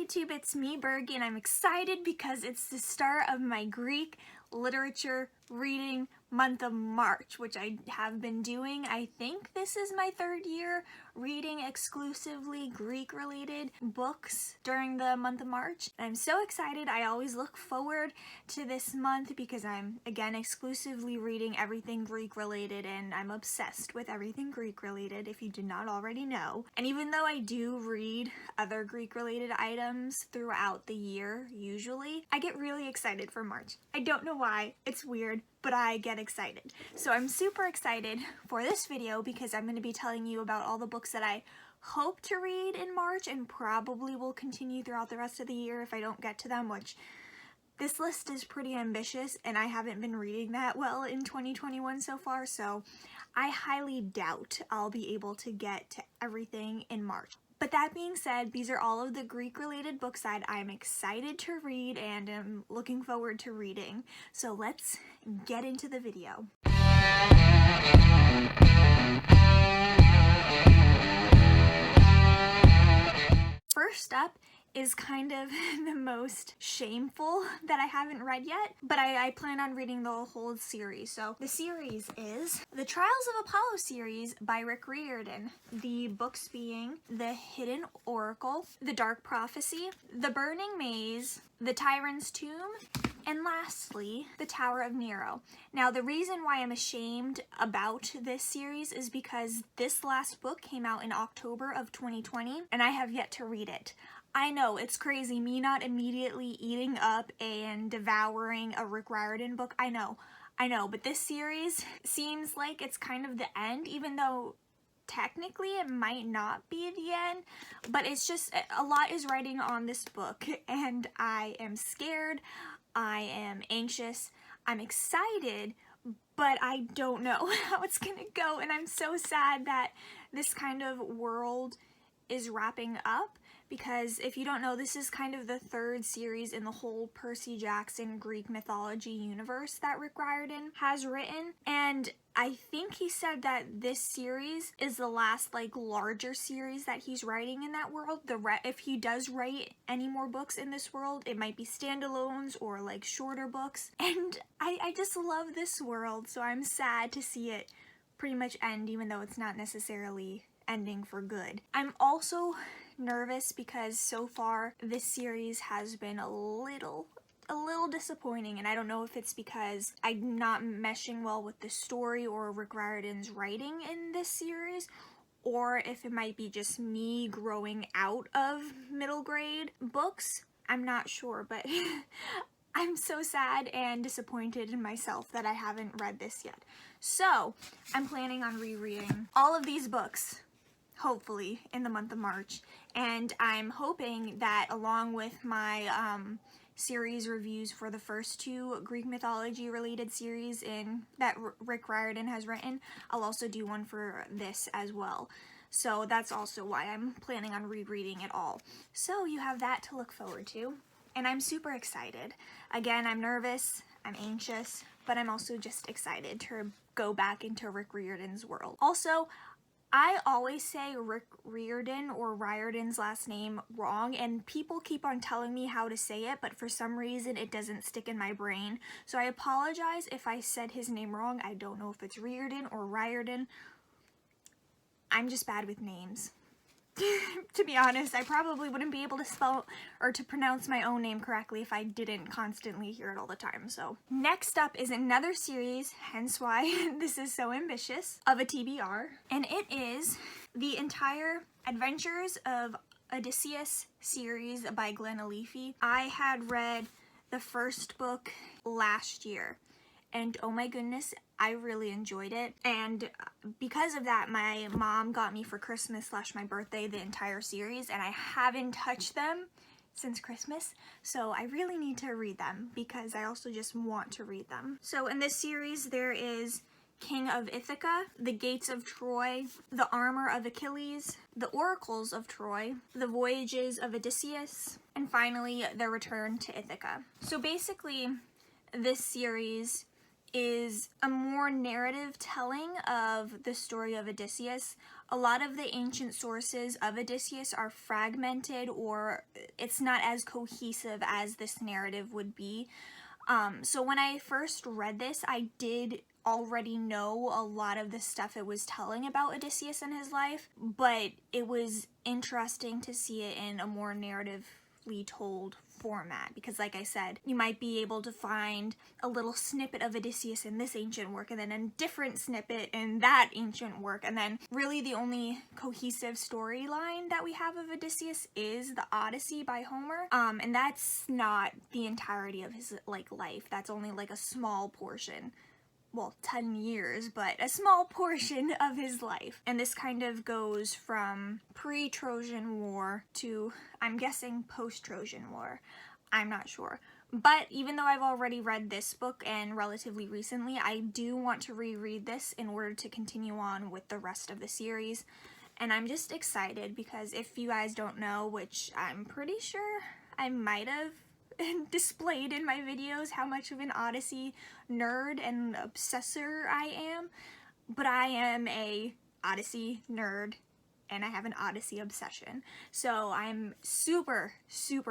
YouTube, it's me, Bergie, and I'm excited because it's the start of my Greek literature reading month of March, which I have been doing. I think this is my third year reading exclusively Greek-related books during the month of March. I'm so excited. I always look forward to this month because I'm, again, exclusively reading everything Greek-related, and I'm obsessed with everything Greek-related, if you did not already know. And even though I do read other Greek-related items throughout the year, usually, I get really excited for March. I don't know why. It's weird, but I get excited. So I'm super excited for this video because I'm going to be telling you about all the books that I hope to read in March and probably will continue throughout the rest of the year if I don't get to them, which this list is pretty ambitious and I haven't been reading that well in 2021 so far, so I highly doubt I'll be able to get to everything in March. But that being said, these are all of the Greek-related books that I'm excited to read and am looking forward to reading. So let's get into the video. First up is kind of the most shameful that I haven't read yet, but I plan on reading the whole series. So the series is the Trials of Apollo series by Riordan. The books being The Hidden Oracle, The Dark Prophecy, The Burning Maze, The Tyrant's Tomb, and lastly, The Tower of Nero. Now, the reason why I'm ashamed about this series is because this last book came out in October of 2020, and I have yet to read it. I know, it's crazy, me not immediately eating up and devouring a Rick Riordan book. I know, but this series seems like it's kind of the end, even though technically it might not be the end, but it's just, a lot is writing on this book, and I am scared, I am anxious, I'm excited, but I don't know how it's gonna go, and I'm so sad that this kind of world is wrapping up, because if you don't know, this is kind of the third series in the whole Percy Jackson Greek mythology universe that Rick Riordan has written, and I think he said that this series is the last larger series that he's writing in that world. If he does write any more books in this world, it might be standalones or shorter books, and I just love this world, so I'm sad to see it pretty much end, even though it's not necessarily ending for good. I'm also nervous because so far this series has been a little disappointing, and I don't know if it's because I'm not meshing well with the story or Rick Riordan's writing in this series, or if it might be just me growing out of middle grade books. I'm not sure, but I'm so sad and disappointed in myself that I haven't read this yet. So I'm planning on rereading all of these books, hopefully, in the month of March, and I'm hoping that along with my series reviews for the first two Greek mythology related series that Rick Riordan has written, I'll also do one for this as well. So that's also why I'm planning on rereading it all. So you have that to look forward to, and I'm super excited. Again, I'm nervous, I'm anxious, but I'm also just excited to go back into Rick Riordan's world. Also, I always say Rick Riordan or Riordan's last name wrong, and people keep on telling me how to say it, but for some reason it doesn't stick in my brain. So I apologize if I said his name wrong. I don't know if it's Riordan or Riordan. I'm just bad with names. To be honest, I probably wouldn't be able to spell or to pronounce my own name correctly if I didn't constantly hear it all the time. So next up is another series, hence why this is so ambitious, of a TBR, and it is the entire Adventures of Odysseus series by Glyn Iliffe. I had read the first book last year, and oh my goodness, I really enjoyed it, and because of that, my mom got me for Christmas / my birthday the entire series, and I haven't touched them since Christmas, so I really need to read them because I also just want to read them. So in this series, there is King of Ithaca, The Gates of Troy, The Armor of Achilles, The Oracles of Troy, The Voyages of Odysseus, and finally, The Return to Ithaca. So basically, this series is a more narrative telling of the story of Odysseus. A lot of the ancient sources of Odysseus are fragmented, or it's not as cohesive as this narrative would be. So when I first read this, I did already know a lot of the stuff it was telling about Odysseus and his life, but it was interesting to see it in a more narratively told format, because like I said, you might be able to find a little snippet of Odysseus in this ancient work and then a different snippet in that ancient work, and then really the only cohesive storyline that we have of Odysseus is the Odyssey by Homer, and that's not the entirety of his life. That's only like a small portion. Well, 10 years, but a small portion of his life. And this kind of goes from pre-Trojan War to, I'm guessing, post-Trojan War. I'm not sure. But even though I've already read this book and relatively recently, I do want to reread this in order to continue on with the rest of the series. And I'm just excited because if you guys don't know, which I'm pretty sure I might have displayed in my videos how much of an Odyssey nerd and obsessor I am, but I am a Odyssey nerd and I have an Odyssey obsession, so I'm super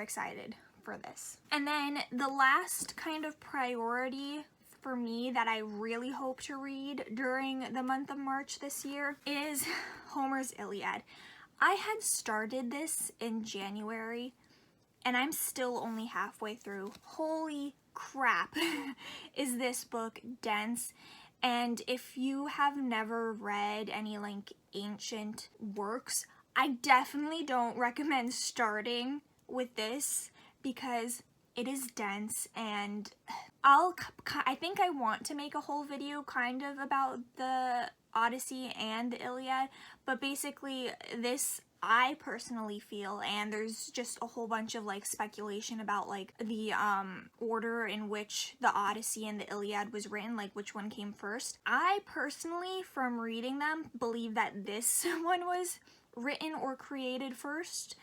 excited for this. And then the last kind of priority for me that I really hope to read during the month of March this year is Homer's Iliad. I had started this in January and I'm still only halfway through. Holy crap, is this book dense. And if you have never read any like ancient works, I definitely don't recommend starting with this because it is dense, and I think I want to make a whole video kind of about the Odyssey and the Iliad, but basically this, I personally feel, and there's just a whole bunch of like speculation about like the order in which the Odyssey and the Iliad was written, like which one came first. I personally, from reading them, believe that this one was written or created first,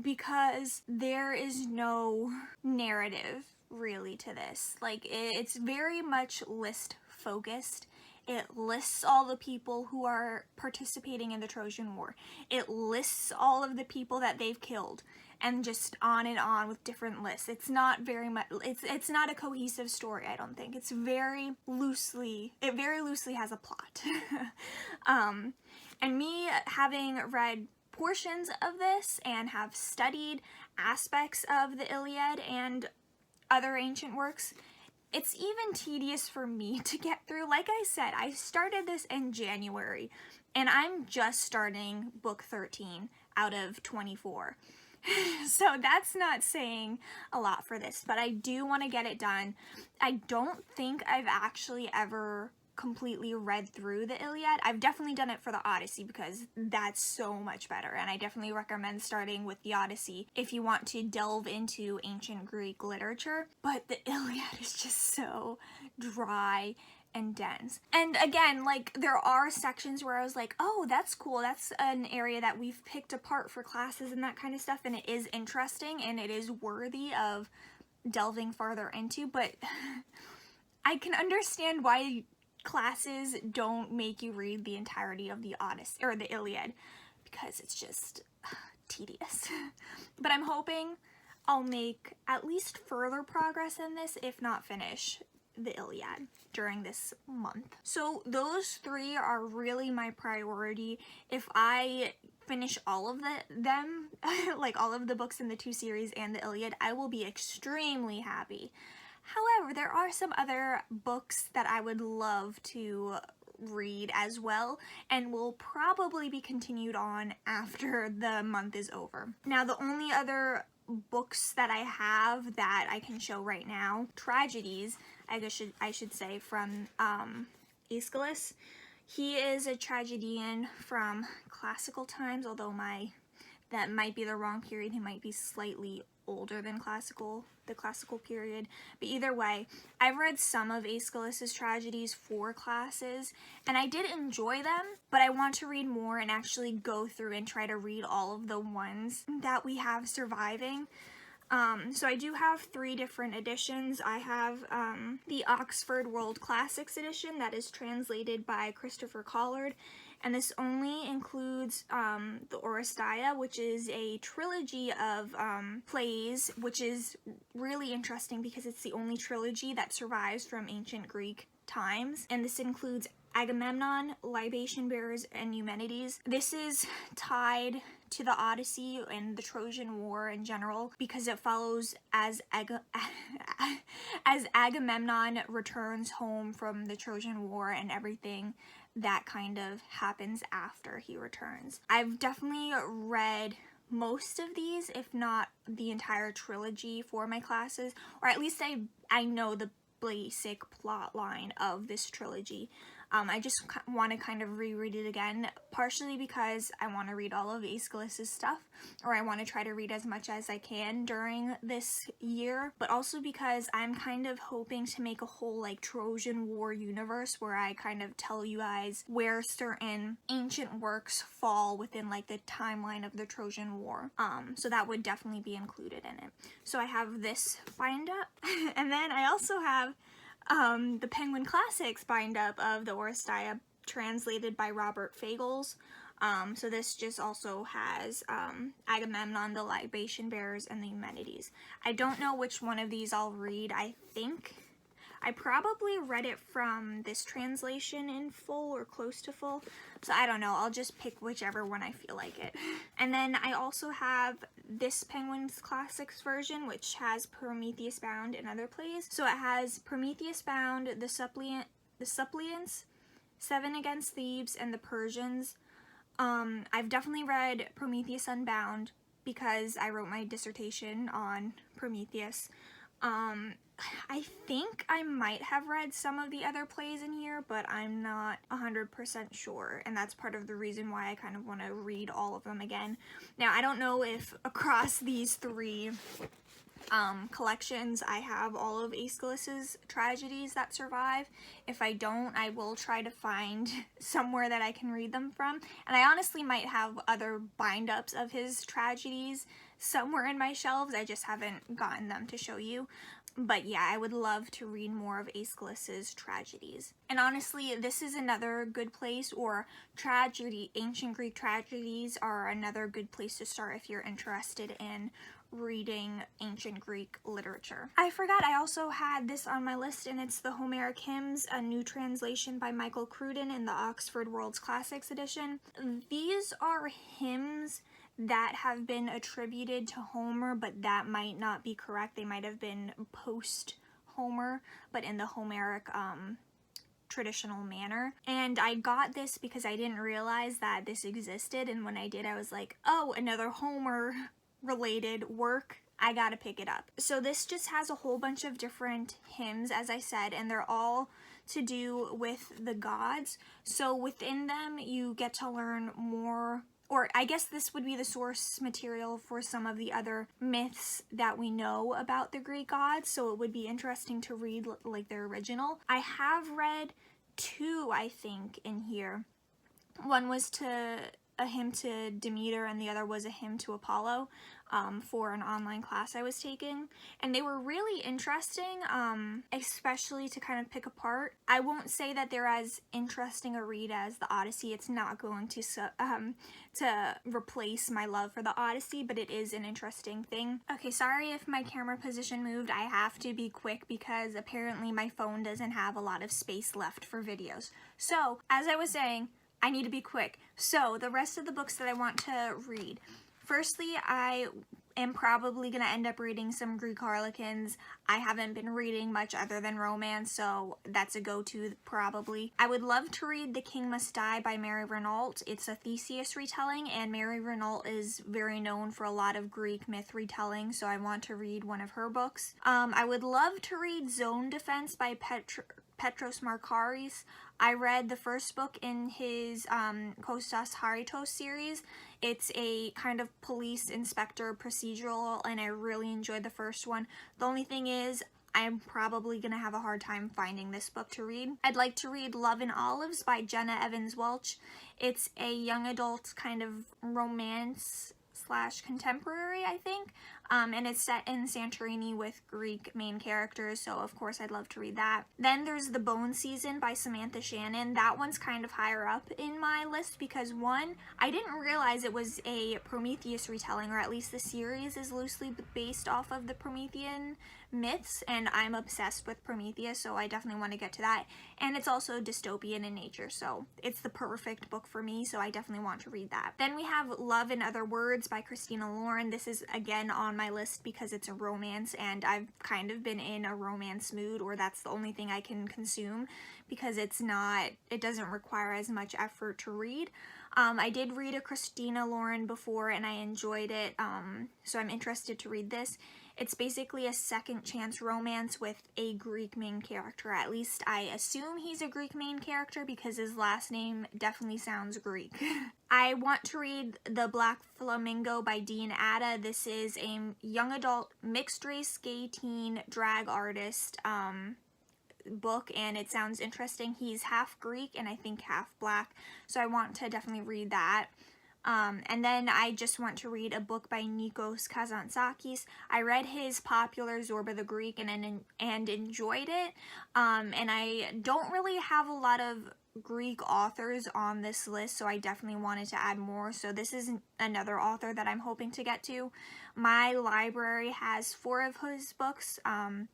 because there is no narrative really to this. Like it's very much list focused. It lists all the people who are participating in the Trojan War. It lists all of the people that they've killed, and just on and on with different lists. It's not very much, it's not a cohesive story, I don't think. It very loosely has a plot. And me having read portions of this and have studied aspects of the Iliad and other ancient works, it's even tedious for me to get through. Like I said, I started this in January, and I'm just starting book 13 out of 24. So that's not saying a lot for this, but I do want to get it done. I don't think I've actually ever completely read through the Iliad. I've definitely done it for the Odyssey because that's so much better, and I definitely recommend starting with the Odyssey if you want to delve into ancient Greek literature. But the Iliad is just so dry and dense. And again, like, there are sections where I was like, oh, that's cool, that's an area that we've picked apart for classes and that kind of stuff, and it is interesting and it is worthy of delving farther into, but I can understand why classes don't make you read the entirety of the Odyssey or the Iliad, because it's just tedious. But I'm hoping I'll make at least further progress in this, if not finish the Iliad during this month. So those three are really my priority. If I finish all of them, like all of the books in the two series and the Iliad, I will be extremely happy. However, there are some other books that I would love to read as well, and will probably be continued on after the month is over. Now, the only other books that I have that I can show right now, tragedies, I should say, from Aeschylus. He is a tragedian from classical times, although that might be the wrong period. He might be slightly older than the classical period, but either way, I've read some of Aeschylus's tragedies for classes, and I did enjoy them, but I want to read more and actually go through and try to read all of the ones that we have surviving. So I do have 3 different editions. I have the Oxford World Classics edition that is translated by Christopher Collard, and this only includes the Oresteia, which is a trilogy of plays, which is really interesting because it's the only trilogy that survives from ancient Greek times, and this includes Agamemnon, Libation Bearers, and Eumenides. This is tied to the Odyssey and the Trojan War in general because it follows as Agamemnon returns home from the Trojan War and everything that kind of happens after he returns. I've definitely read most of these, if not the entire trilogy, for my classes, or at least I know the basic plot line of this trilogy. I just want to kind of reread it again, partially because I want to read all of Aeschylus's stuff, or I want to try to read as much as I can during this year, but also because I'm kind of hoping to make a whole like Trojan War universe where I kind of tell you guys where certain ancient works fall within like the timeline of the Trojan War. So that would definitely be included in it. So I have this bind up, and then I also have the Penguin Classics bind up of the Oresteia, translated by Robert Fagles. So this just also has Agamemnon, the Libation Bearers, and the Eumenides. I don't know which one of these I'll read. I think I probably read it from this translation in full or close to full, so I don't know. I'll just pick whichever one I feel like it. And then I also have this Penguin's Classics version, which has Prometheus Bound and other plays. So it has Prometheus Bound, the Suppliants, 7 Against Thebes, and the Persians. I've definitely read Prometheus Unbound because I wrote my dissertation on Prometheus. I think I might have read some of the other plays in here, but I'm not 100% sure, and that's part of the reason why I kind of want to read all of them again. Now, I don't know if across these 3 collections I have all of Aeschylus's tragedies that survive. If I don't, I will try to find somewhere that I can read them from, and I honestly might have other bind-ups of his tragedies somewhere in my shelves. I just haven't gotten them to show you. But yeah, I would love to read more of Aeschylus's tragedies. And honestly, this is another good place, or ancient Greek tragedies are another good place to start if you're interested in reading ancient Greek literature. I forgot I also had this on my list, and it's the Homeric Hymns, a new translation by Michael Cruden in the Oxford World's Classics edition. These are hymns that have been attributed to Homer, but that might not be correct. They might have been post-Homer, but in the Homeric traditional manner. And I got this because I didn't realize that this existed, and when I did, I was like, oh, another Homer-related work. I gotta pick it up. So this just has a whole bunch of different hymns, as I said, and they're all to do with the gods. So within them, you get to learn more, or I guess this would be the source material for some of the other myths that we know about the Greek gods, so it would be interesting to read like their original. I have read 2, I think, in here. One was a hymn to Demeter, and the other was a hymn to Apollo, for an online class I was taking, and they were really interesting, especially to kind of pick apart. I won't say that they're as interesting a read as the Odyssey. It's not going to replace my love for the Odyssey, but it is an interesting thing. Okay, sorry if my camera position moved. I have to be quick because apparently my phone doesn't have a lot of space left for videos. So, as I was saying, I need to be quick. So, the rest of the books that I want to read. Firstly, I am probably going to end up reading some Greek Harlequins. I haven't been reading much other than romance, so that's a go-to probably. I would love to read The King Must Die by Mary Renault. It's a Theseus retelling, and Mary Renault is very known for a lot of Greek myth retelling, so I want to read one of her books. I would love to read Zone Defense by Petros Markaris. I read the first book in his Kostas Haritos series. It's a kind of police inspector procedural, and I really enjoyed the first one. The only thing is, I'm probably going to have a hard time finding this book to read. I'd like to read Love and Olives by Jenna Evans Welch. It's a young adult kind of romance / contemporary, I think. and it's set in Santorini with Greek main characters, so of course I'd love to read that. Then there's The Bone Season by Samantha Shannon. That one's kind of higher up in my list because, one, I didn't realize it was a Prometheus retelling, or at least the series is loosely based off of the Promethean myths, and I'm obsessed with Prometheus, so I definitely want to get to that. And it's also dystopian in nature, so it's the perfect book for me, so I definitely want to read that. Then we have Love in Other Words by Christina Lauren. This is again on my list because it's a romance, and I've kind of been in a romance mood, or that's the only thing I can consume because it doesn't require as much effort to read. I did read a Christina Lauren before and I enjoyed it, so I'm interested to read this. It's basically a second chance romance with a Greek main character. At least I assume he's a Greek main character because his last name definitely sounds Greek. I want to read The Black Flamingo by Dean Atta. This is a young adult mixed race gay teen drag artist book, and it sounds interesting. He's half Greek and I think half black, so I want to definitely read that. And then I just want to read a book by Nikos Kazantzakis. I read his popular Zorba the Greek and enjoyed it. And I don't really have a lot of Greek authors on this list, so I definitely wanted to add more. So this is another author that I'm hoping to get to. My library has 4 of his books: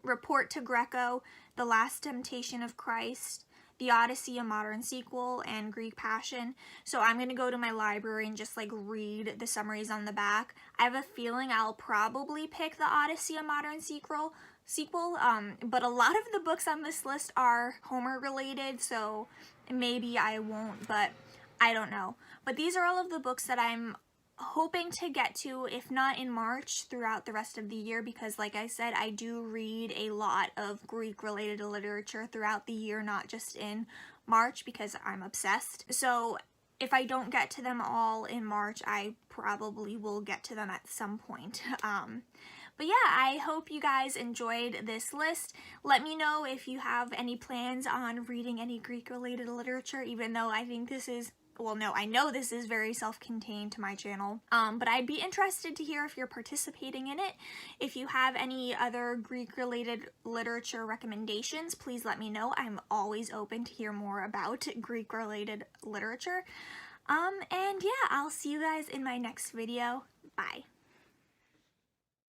Report to Greco, The Last Temptation of Christ, The Odyssey, a Modern Sequel, and Greek Passion. So I'm going to go to my library and just like read the summaries on the back. I have a feeling I'll probably pick The Odyssey, a Modern Sequel, but a lot of the books on this list are Homer related, so maybe I won't, but I don't know. But these are all of the books that I'm hoping to get to, if not in March, throughout the rest of the year, because like I said, I do read a lot of Greek related literature throughout the year, not just in March, because I'm obsessed. So if I don't get to them all in March, I probably will get to them at some point. But yeah, I hope you guys enjoyed this list. Let me know if you have any plans on reading any Greek related literature, even though I think this is, well, no, I know this is very self-contained to my channel, but I'd be interested to hear if you're participating in it. If you have any other Greek-related literature recommendations, please let me know. I'm always open to hear more about Greek-related literature. And yeah, I'll see you guys in my next video. Bye.